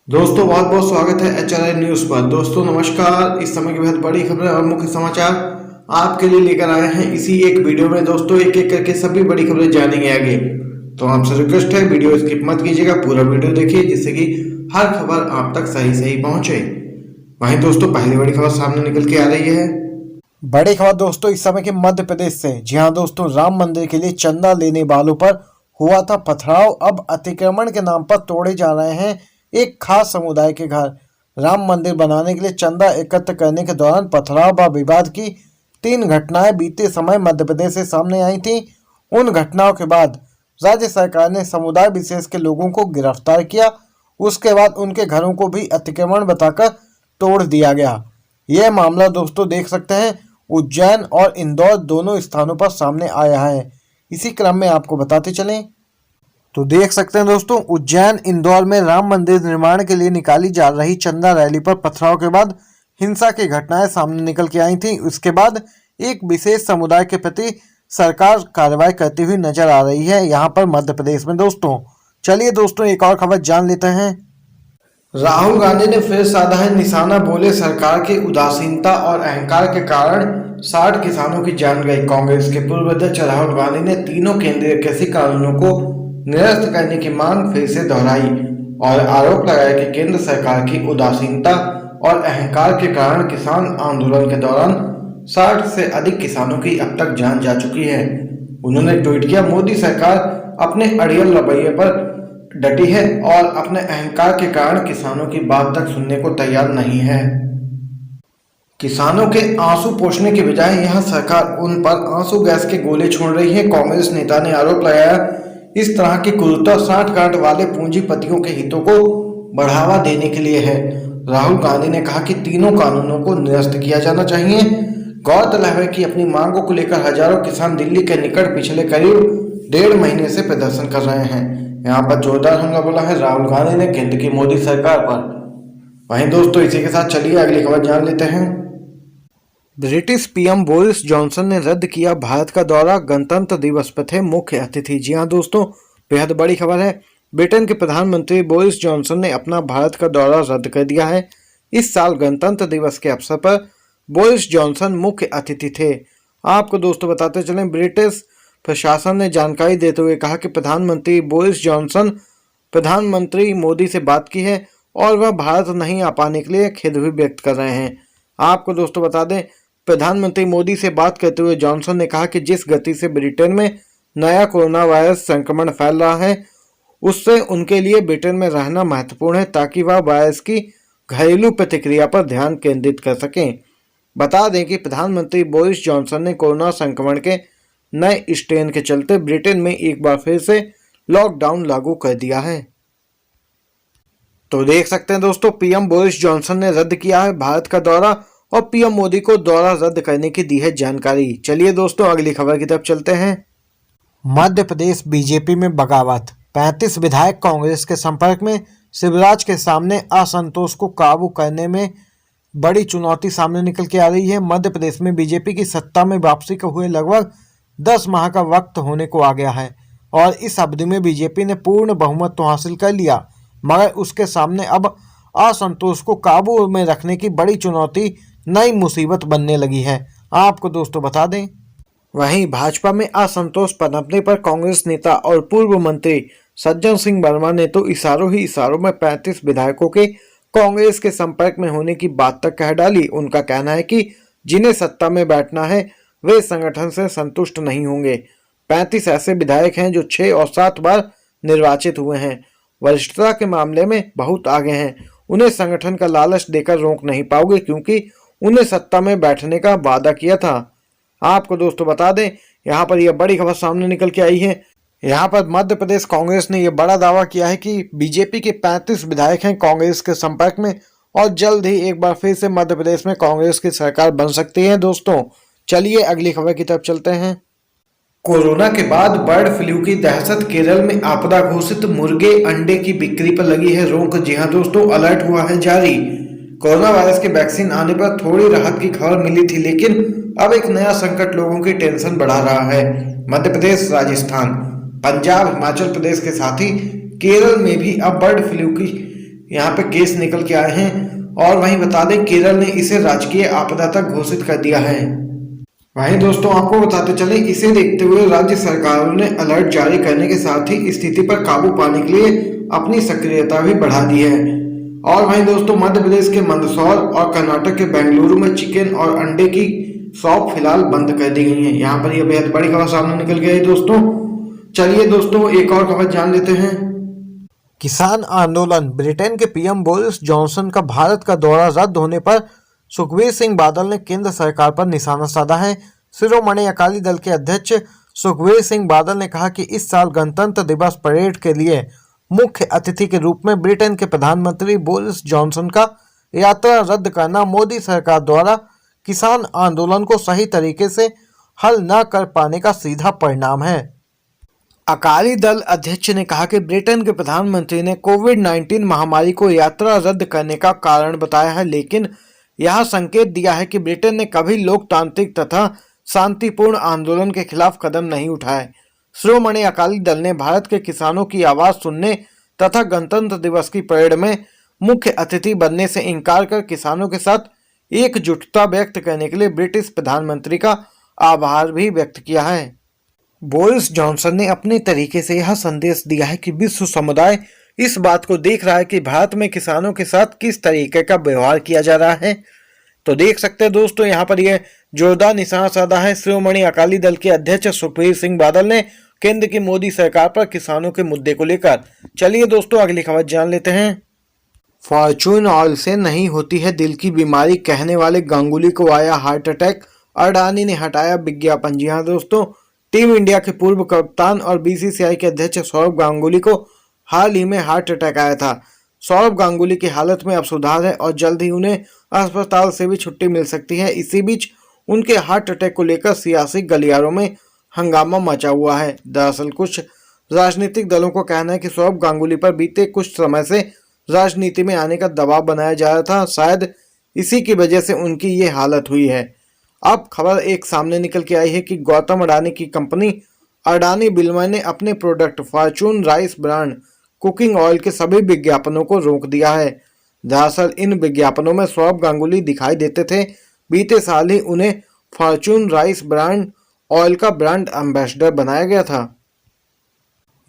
दोस्तों बहुत बहुत स्वागत है एचआरआई न्यूज पर। दोस्तों नमस्कार। इस समय की बहुत बड़ी खबरें और मुख्य समाचार आपके लिए लेकर आए हैं इसी एक वीडियो में। दोस्तों एक एक करके सभी बड़ी खबरें जानेंगे आगे, तो आपसे रिक्वेस्ट है वीडियो स्किप मत कीजिएगा, पूरा वीडियो देखिए जिससे कि हर खबर आप तक सही सही पहुंचे। वहीं दोस्तों पहली बड़ी खबर सामने निकल के आ रही है। बड़ी खबर दोस्तों इस समय के मध्य प्रदेश से। जी हां दोस्तों, राम मंदिर के लिए चंदा लेने वालों पर हुआ था पथराव। अब अतिक्रमण के नाम पर तोड़े जा रहे हैं एक खास समुदाय के घर। राम मंदिर बनाने के लिए चंदा एकत्र करने के दौरान पथराव व विवाद की 3 घटनाएं बीते समय मध्य प्रदेश से सामने आई थी। उन घटनाओं के बाद राज्य सरकार ने समुदाय विशेष के लोगों को गिरफ्तार किया। उसके बाद उनके घरों को भी अतिक्रमण बताकर तोड़ दिया गया। यह मामला दोस्तों देख सकते हैं उज्जैन और इंदौर दोनों स्थानों पर सामने आया है। इसी क्रम में आपको बताते चलें तो देख सकते हैं दोस्तों, उज्जैन इंदौर में राम मंदिर निर्माण के लिए निकाली जा रही चंदा रैली पर पथराव के बाद हिंसा की घटनाएं सामने निकल के आई थी। उसके बाद एक विशेष समुदाय के प्रति सरकार कार्रवाई करती हुई नजर आ रही है यहाँ पर मध्य प्रदेश में। दोस्तों चलिए दोस्तों एक और खबर जान लेते हैं। राहुल गांधी ने फिर साधा है निशाना, बोले सरकार की उदासीनता और अहंकार के कारण 60 किसानों की जान गई। कांग्रेस के पूर्व अध्यक्ष राहुल गांधी ने तीनों केंद्रीय कृषि कानूनों को निरस्त करने की मांग फिर से दोहराई और आरोप लगाया कि केंद्र सरकार की उदासीनता और अहंकार के कारण किसान आंदोलन के दौरान 60 से अधिक किसानों की अब तक जान जा चुकी है। उन्होंने ट्वीट किया, मोदी सरकार अपने अड़ियल रवैये पर डटी है और अपने अहंकार के कारण किसानों की बात तक सुनने को तैयार नहीं है। किसानों के आंसू पोंछने के बजाय यहां सरकार उन पर आंसू गैस के गोले छोड़ रही है। कांग्रेस नेता ने आरोप लगाया, इस तरह की क्रूरता 60 गांठ वाले पूंजीपतियों के हितों को बढ़ावा देने के लिए है। राहुल गांधी ने कहा कि तीनों कानूनों को निरस्त किया जाना चाहिए। गौरतलब है कि अपनी मांगों को लेकर हजारों किसान दिल्ली के निकट पिछले करीब 1.5 महीने से प्रदर्शन कर रहे हैं। यहाँ पर जोरदार हमला बोला है राहुल गांधी ने केंद्र की मोदी सरकार पर। वहीं दोस्तों इसी के साथ चलिए अगली खबर जान लेते हैं। ब्रिटिश पीएम बोरिस जॉनसन ने रद्द किया भारत का दौरा, गणतंत्र दिवस पर थे मुख्य अतिथि। जी हां दोस्तों, बेहद बड़ी खबर है। ब्रिटेन के प्रधानमंत्री बोरिस जॉनसन ने अपना भारत का दौरा रद्द कर दिया है। इस साल गणतंत्र दिवस के अवसर पर बोरिस जॉनसन मुख्य अतिथि थे। आपको दोस्तों बताते चलें, ब्रिटिश प्रशासन ने जानकारी देते हुए कहा कि प्रधानमंत्री बोरिस जॉनसन प्रधानमंत्री मोदी से बात की है और वह भारत नहीं आ पाने के लिए खेद भी व्यक्त कर रहे हैं। आपको दोस्तों बता दें, प्रधानमंत्री मोदी से बात करते हुए जॉनसन ने कहा कि जिस गति से ब्रिटेन में नया कोरोना वायरस संक्रमण फैल रहा है उससे उनके लिए ब्रिटेन में रहना महत्वपूर्ण है ताकि वह वायरस की घरेलू प्रतिक्रिया पर ध्यान केंद्रित कर सकें। बता दें कि प्रधानमंत्री बोरिस जॉनसन ने कोरोना संक्रमण के नए स्ट्रेन के चलते ब्रिटेन में एक बार फिर से लॉकडाउन लागू कर दिया है। तो देख सकते हैं दोस्तों, पीएम बोरिस जॉनसन ने रद्द किया है भारत का दौरा और पीएम मोदी को दौरा रद्द करने की दी है जानकारी। चलिए दोस्तों अगली खबर की तरफ चलते हैं। मध्य प्रदेश बीजेपी में बगावत, 35 विधायक कांग्रेस के संपर्क में। शिवराज के सामने असंतोष को काबू करने में बड़ी चुनौती सामने निकल के आ रही है। मध्य प्रदेश में बीजेपी की सत्ता में वापसी को हुए लगभग 10 माह का वक्त होने को आ गया है और इस अवधि में बीजेपी ने पूर्ण बहुमत तो हासिल कर लिया, मगर उसके सामने अब असंतोष को काबू में रखने की बड़ी चुनौती, नई मुसीबत बनने लगी है। आपको दोस्तों बता दें, वहीं भाजपा में असंतोष पनपने पर कांग्रेस नेता और पूर्व मंत्री सज्जन सिंह वर्मा ने तो इशारों ही इशारों में 35 विधायकों के कांग्रेस के संपर्क में होने की बात तक कह डाली। उनका कहना है कि जिन्हें सत्ता में बैठना है वे संगठन से संतुष्ट नहीं होंगे। 35 ऐसे विधायक हैं जो 6 और 7 बार निर्वाचित हुए हैं, वरिष्ठता के मामले में बहुत आगे हैं। उन्हें संगठन का लालच देकर रोक नहीं पाओगे क्योंकि उन्हें सत्ता में बैठने का वादा किया था। आपको दोस्तों बता दें, यहाँ पर यह बड़ी खबर सामने निकल के आई है। यहाँ पर मध्य प्रदेश कांग्रेस ने यह बड़ा दावा किया है कि बीजेपी के 35 विधायक हैं कांग्रेस के संपर्क में और जल्द ही एक बार फिर से मध्य प्रदेश में कांग्रेस की सरकार बन सकती है। दोस्तों चलिए अगली खबर की तरफ चलते हैं। कोरोना के बाद बर्ड फ्लू की दहशत, केरल में आपदा घोषित, मुर्गे अंडे की बिक्री पर लगी है रोक। जी हां दोस्तों, अलर्ट हुआ है जारी। कोरोना वायरस के वैक्सीन आने पर थोड़ी राहत की खबर मिली थी, लेकिन अब एक नया संकट लोगों की टेंशन बढ़ा रहा है। मध्य प्रदेश, राजस्थान, पंजाब, हिमाचल प्रदेश के साथ ही केरल में भी अब बर्ड फ्लू की यहाँ पे केस निकल के आए हैं। और वहीं बता दें केरल ने इसे राजकीय आपदा तक घोषित कर दिया है। वहीं दोस्तों आपको बताते चले, इसे देखते हुए राज्य सरकारों ने अलर्ट जारी करने के साथ ही स्थिति पर काबू पाने के लिए अपनी सक्रियता भी बढ़ा दी है। और वहीं दोस्तों मध्य प्रदेश के मंदसौर और कर्नाटक के बेंगलुरु में चिकन और अंडे की शॉप फिलहाल बंद कर दी गई है। यहाँ पर यह बेहद बड़ी खबर सामने निकल गई है दोस्तों। चलिए दोस्तों एक और खबर जान लेते हैं। किसान आंदोलन, ब्रिटेन के पीएम बोरिस जॉनसन का भारत का दौरा रद्द होने पर सुखबीर सिंह बादल ने केंद्र सरकार पर निशाना साधा है। शिरोमणि अकाली दल के अध्यक्ष सुखबीर सिंह बादल ने कहा कि इस साल गणतंत्र दिवस परेड के लिए मुख्य अतिथि के रूप में ब्रिटेन के प्रधानमंत्री बोरिस जॉनसन का यात्रा रद्द करना मोदी सरकार द्वारा किसान आंदोलन को सही तरीके से हल न कर पाने का सीधा परिणाम है। अकाली दल अध्यक्ष ने कहा कि ब्रिटेन के प्रधानमंत्री ने कोविड-19 महामारी को यात्रा रद्द करने का कारण बताया है, लेकिन यह संकेत दिया है कि ब्रिटेन ने कभी लोकतांत्रिक तथा शांतिपूर्ण आंदोलन के खिलाफ कदम नहीं उठाए। शिरोमणि अकाली दल ने भारत के किसानों की आवाज सुनने तथा गणतंत्र दिवस की परेड में मुख्य अतिथि बनने से इनकार कर किसानों के साथ एकजुटता व्यक्त करने के लिए ब्रिटिश प्रधानमंत्री का आभार भी व्यक्त किया है। बोरिस जॉनसन ने अपने तरीके से यह संदेश दिया है कि विश्व समुदाय इस बात को देख रहा है कि भारत में किसानों के साथ किस तरीके का व्यवहार किया जा रहा है। तो देख सकते हैं दोस्तों यहाँ पर यह जोरदार निशाना साधा है शिरोमणि अकाली दल के अध्यक्ष सुखबीर सिंह बादल ने केंद्र की मोदी सरकार पर किसानों के मुद्दे को लेकर। चलिए दोस्तों अगली खबर जान लेते हैं। फॉर्चून ऑयल से नहीं होती है दिल की बीमारी, कहने वाले गांगुली को आया हार्ट अटैक, अडानी ने हटाया विज्ञापन। जी हाँ दोस्तों, टीम इंडिया के पूर्व कप्तान और बीसीसीआई के अध्यक्ष सौरव गांगुली को हाल ही में हार्ट अटैक आया था। सौरव गांगुली की हालत में अब सुधार है और जल्द ही उन्हें अस्पताल से भी छुट्टी मिल सकती है। इसी बीच उनके हार्ट अटैक को लेकर सियासी गलियारों में हंगामा मचा हुआ है। दरअसल कुछ राजनीतिक दलों को कहना है कि सौरव गांगुली पर बीते कुछ समय से राजनीति में आने का दबाव बनाया जा रहा था, शायद इसी की वजह से उनकी ये हालत हुई है। अब खबर एक सामने निकल के आई है कि गौतम अडानी की कंपनी अडानी बिल्डर ने अपने product Fortune rice brand cooking oil के सभी विज्ञापनों को रोक दिया है। दरअसल इन विज्ञापनों में सौरव गांगुली दिखाई देते थे। बीते साल ही उन्हें फॉर्चून राइस ब्रांड ऑयल का ब्रांड एम्बेसडर बनाया गया था।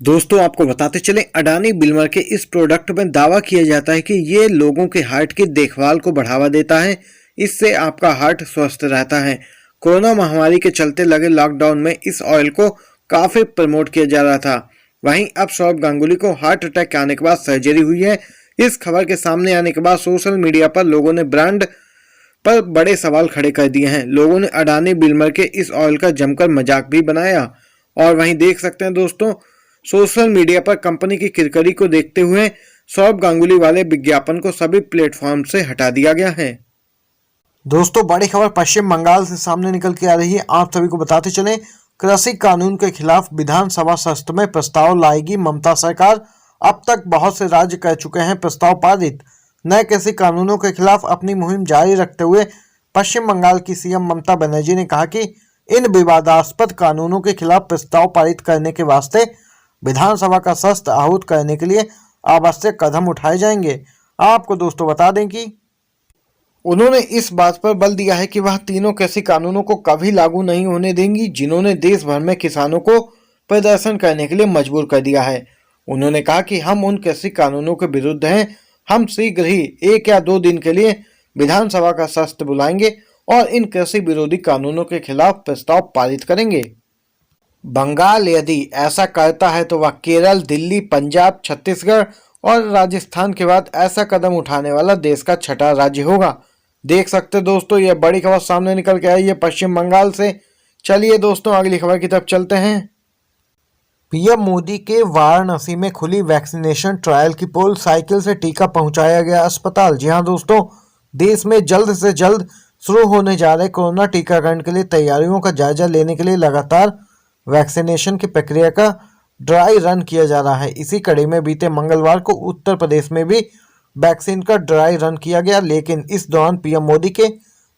दोस्तों आपको बताते चले, अडानी बिल्डर के इस प्रोडक्ट में दावा किया जाता है कि ये लोगों के हार्ट की देखभाल को बढ़ावा देता है, इससे आपका हार्ट स्वस्थ रहता है। कोरोना महामारी के चलते लगे लॉकडाउन में इस ऑयल को काफी प्रमोट किया जा रहा था। वहीं अब सौरव गांगुली को हार्ट अटैक आने के बाद सर्जरी हुई है। इस खबर के सामने आने के बाद सोशल मीडिया पर लोगों ने ब्रांड पर बड़े सवाल खड़े कर दिए हैं। लोगों ने अडानी बिल्डर के इस ऑयल का जमकर मजाक भी बनाया। और वहीं देख सकते हैं दोस्तों, सोशल मीडिया पर कंपनी की किरकिरी को देखते हुए सौरव गांगुली वाले विज्ञापन को सभी प्लेटफॉर्म से हटा दिया गया है। दोस्तों बड़ी खबर पश्चिम बंगाल से सामने निकल के आ रही है। आप सभी को बताते चलें, कृषि कानून के खिलाफ विधानसभा सत्र में प्रस्ताव लाएगी ममता सरकार। अब तक बहुत से राज्य कर चुके हैं प्रस्ताव पारित। नए कृषि कानूनों के खिलाफ अपनी मुहिम जारी रखते हुए पश्चिम बंगाल की सीएम ममता बनर्जी ने कहा कि इन विवादास्पद कानूनों के खिलाफ प्रस्ताव पारित करने के वास्ते विधानसभा का सत्र आहूत करने के लिए आवश्यक कदम उठाए जाएंगे। आपको दोस्तों बता दें कि उन्होंने इस बात पर बल दिया है कि वह तीनों कृषि कानूनों को कभी लागू नहीं होने देंगी जिन्होंने देश भर में किसानों को प्रदर्शन करने के लिए मजबूर कर दिया है। उन्होंने कहा कि हम उन कृषि कानूनों के विरुद्ध हैं। हम शीघ्र ही 1 या 2 दिन के लिए विधानसभा का सत्र बुलाएंगे और इन कृषि विरोधी कानूनों के खिलाफ प्रस्ताव पारित करेंगे। बंगाल यदि ऐसा करता है तो वह केरल, दिल्ली, पंजाब, छत्तीसगढ़ और राजस्थान के बाद ऐसा कदम उठाने वाला देश का 6ठा राज्य होगा। देख सकते दोस्तों, यह बड़ी खबर सामने निकल के आई है पश्चिम बंगाल से। चलिए दोस्तों अगली खबर की तरफ चलते हैं। पीएम मोदी के वाराणसी में खुली वैक्सीनेशन ट्रायल की पोल, साइकिल से टीका पहुंचाया गया अस्पताल। जी हां दोस्तों, देश में जल्द से जल्द शुरू होने जा रहे कोरोना टीकाकरण के लिए तैयारियों का जायजा लेने के लिए लगातार वैक्सीनेशन की प्रक्रिया का ड्राई रन किया जा रहा है। इसी कड़ी में बीते मंगलवार को उत्तर प्रदेश में भी वैक्सीन का ड्राई रन किया गया, लेकिन इस दौरान पीएम मोदी के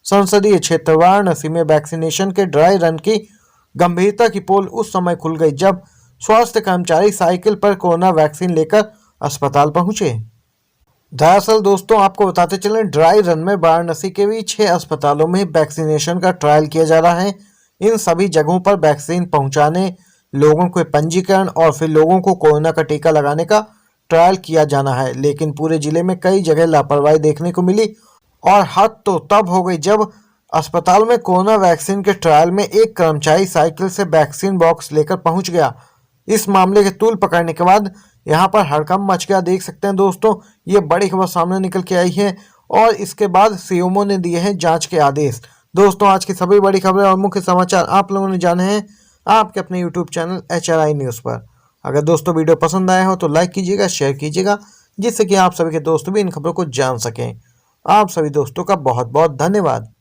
संसदीय क्षेत्र वाराणसी में वैक्सीनेशन के ड्राई रन की गंभीरता की पोल उस समय खुल गई जब स्वास्थ्य कर्मचारी साइकिल पर कोरोना वैक्सीन लेकर अस्पताल पहुंचे। दरअसल दोस्तों आपको बताते चलें, ड्राई रन में वाराणसी के भी 6 अस्पतालों में वैक्सीनेशन का ट्रायल किया जा रहा है। इन सभी जगहों पर वैक्सीन पहुंचाने, लोगों के पंजीकरण और फिर लोगों को कोरोना का टीका लगाने का ट्रायल किया जाना है। लेकिन पूरे जिले में कई जगह लापरवाही देखने को मिली और हद तो तब हो गई जब अस्पताल में कोरोना वैक्सीन के ट्रायल में एक कर्मचारी साइकिल से वैक्सीन बॉक्स लेकर पहुंच गया। इस मामले के तूल पकड़ने के बाद यहां पर हड़कंप मच गया। देख सकते हैं दोस्तों, ये बड़ी खबर सामने निकल के आई है और इसके बाद सीएमओ ने दिए हैं जांच के आदेश। दोस्तों आज की सभी बड़ी खबरें और मुख्य समाचार आप लोगों ने जाने हैं आपके अपने यूट्यूब चैनल HRI न्यूज़ पर। अगर दोस्तों वीडियो पसंद आया हो तो लाइक कीजिएगा, शेयर कीजिएगा, जिससे कि आप सभी के दोस्त भी इन खबरों को जान सकें। आप सभी दोस्तों का बहुत बहुत धन्यवाद।